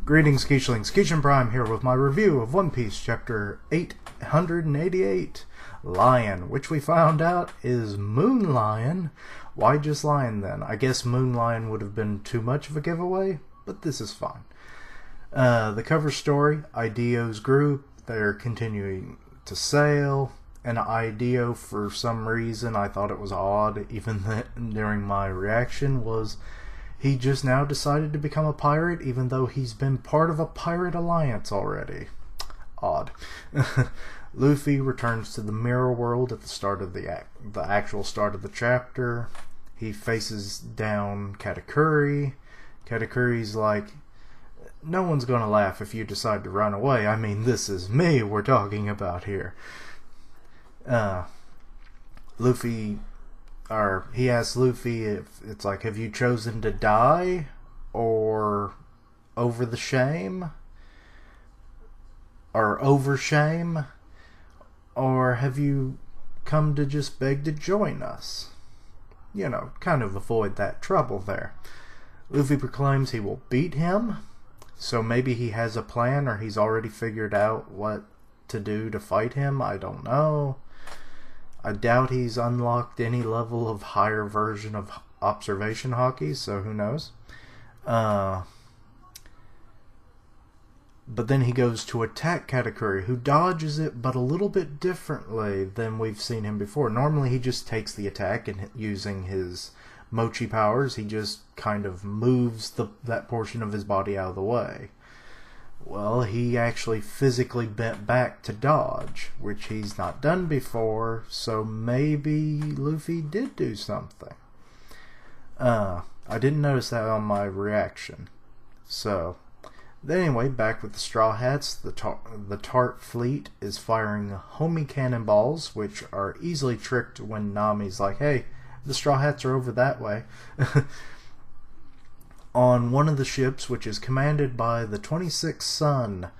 Greetings, Keechlings. Keechin Prime here with my review of One Piece Chapter 888, Lion, which we found out is Moon Lion. Why just Lion then? I guess Moon Lion would have been too much of a giveaway, but this is fine. The cover story, Ideo's group, they're continuing to sail, and Ideo, for some reason, I thought it was odd, even during my reaction, was he just now decided to become a pirate, even though he's been part of a pirate alliance already. Odd. Luffy returns to the mirror world at the start of the actual start of the chapter. He faces down Katakuri. Katakuri's like, no one's gonna laugh if you decide to run away. I mean, this is me we're talking about here. He asks Luffy if it's like, have you chosen to die or over the shame? Or over shame? Or have you come to just beg to join us? You know, kind of avoid that trouble there. Luffy proclaims he will beat him, so maybe he has a plan or he's already figured out what to do to fight him. I don't know. I doubt he's unlocked any level of higher version of observation hockey, so who knows. But then he goes to attack Katakuri, who dodges it, but a little bit differently than we've seen him before. Normally he just takes the attack, and using his mochi powers, he just kind of moves that portion of his body out of the way. Well, he actually physically bent back to dodge, which he's not done before, so maybe Luffy did do something. I didn't notice that on my reaction. So, anyway, back with the Straw Hats, the Tart fleet is firing homie cannonballs, which are easily tricked when Nami's like, hey, the Straw Hats are over that way. On one of the ships, which is commanded by the 26th Son,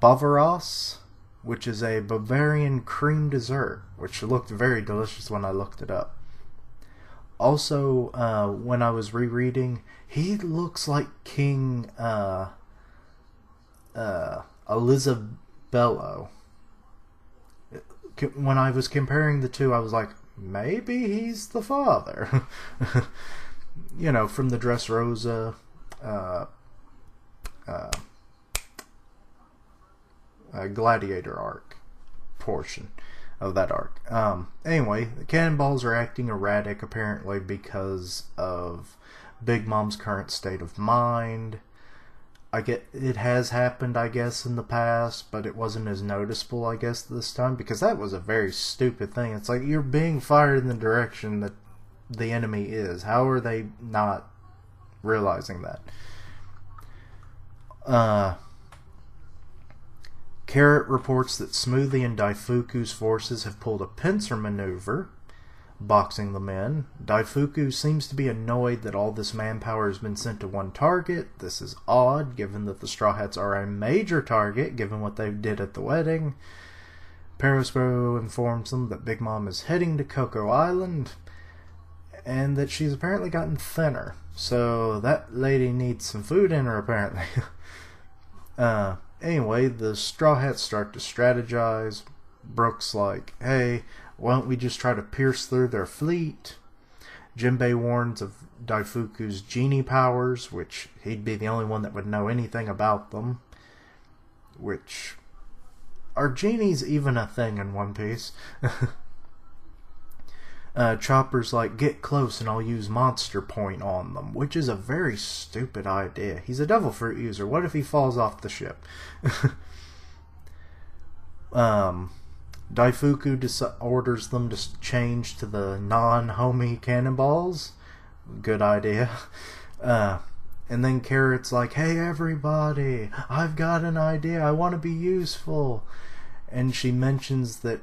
Bavaros, which is a Bavarian cream dessert, which looked very delicious when I looked it up. Also, when I was rereading, he looks like King Elizabello. When I was comparing the two, I was like, maybe he's the father. You know, from the Dressrosa Gladiator arc portion of that arc. Anyway, the cannonballs are acting erratic apparently because of Big Mom's current state of mind. It has happened, I guess, in the past, but it wasn't as noticeable, I guess, this time, because that was a very stupid thing. It's like, you're being fired in the direction that the enemy is. How are they not realizing that? Carrot reports that Smoothie and Daifuku's forces have pulled a pincer maneuver, boxing them in. Daifuku seems to be annoyed that all this manpower has been sent to one target. This is odd, given that the Straw Hats are a major target, given what they did at the wedding. Perospero informs them that Big Mom is heading to Cocoa Island, and that she's apparently gotten thinner. So that lady needs some food in her, apparently. Anyway, the Straw Hats start to strategize. Brook's like, hey, why don't we just try to pierce through their fleet? Jinbei warns of Daifuku's genie powers, which he'd be the only one that would know anything about them. Which, are genies even a thing in One Piece? Chopper's like, get close and I'll use Monster Point on them, which is a very stupid idea. He's a Devil Fruit user. What if he falls off the ship? Daifuku orders them to change to the non-homie cannonballs. Good idea. And then Carrot's like, hey everybody, I've got an idea. I want to be useful. And she mentions that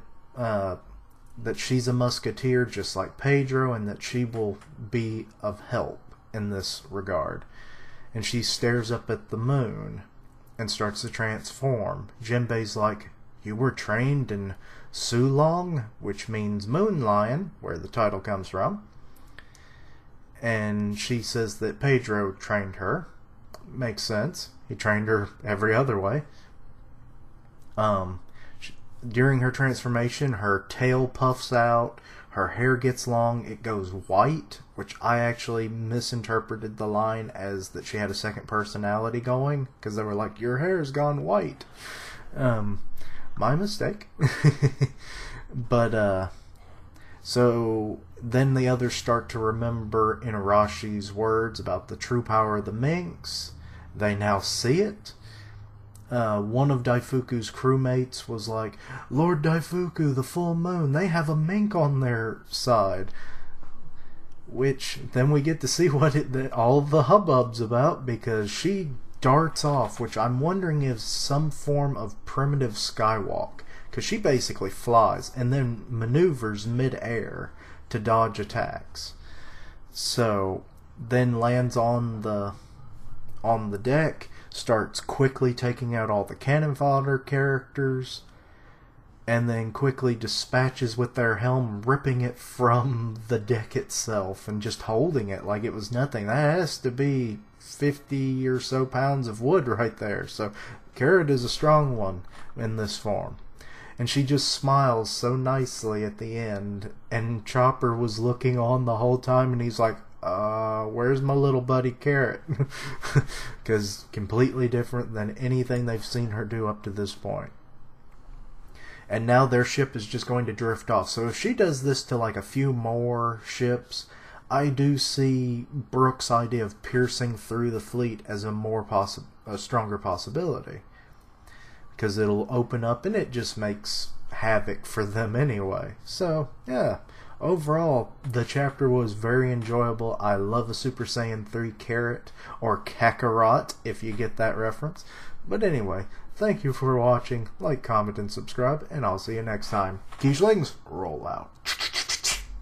she's a musketeer just like Pedro, and that she will be of help in this regard. And she stares up at the moon and starts to transform. Jinbei's like, you were trained in Sulong, which means Moon Lion, where the title comes from. And she says that Pedro trained her, makes sense. He trained her every other way. During her transformation, her tail puffs out, her hair gets long, it goes white, which I actually misinterpreted the line as that she had a second personality going, because they were like, your hair's gone white. My mistake. But, so then the others start to remember Inarashi's words about the true power of the minx. They now see it. One of Daifuku's crewmates was like, Lord Daifuku, the full moon, they have a mink on their side. Which, then we get to see what all the hubbub's about, because she darts off, which I'm wondering is some form of primitive skywalk. Because she basically flies, and then maneuvers mid-air to dodge attacks. So, then lands on the deck, starts quickly taking out all the cannon fodder characters, and then quickly dispatches with their helm, ripping it from the deck itself and just holding it like it was nothing. That has to be 50 or so pounds of wood right there. So Carrot is a strong one in this form. And she just smiles so nicely at the end, and Chopper was looking on the whole time, and he's like, where's my little buddy Carrot? Because completely different than anything they've seen her do up to this point. And now their ship is just going to drift off. So if she does this to like a few more ships, I do see Brooke's idea of piercing through the fleet as a stronger possibility. Because it'll open up and it just makes havoc for them anyway. So, yeah. Overall, the chapter was very enjoyable. I love a Super Saiyan 3 Carrot, or Kakarot, if you get that reference. But anyway, thank you for watching. Like, comment, and subscribe, and I'll see you next time. Qiushlings, roll out.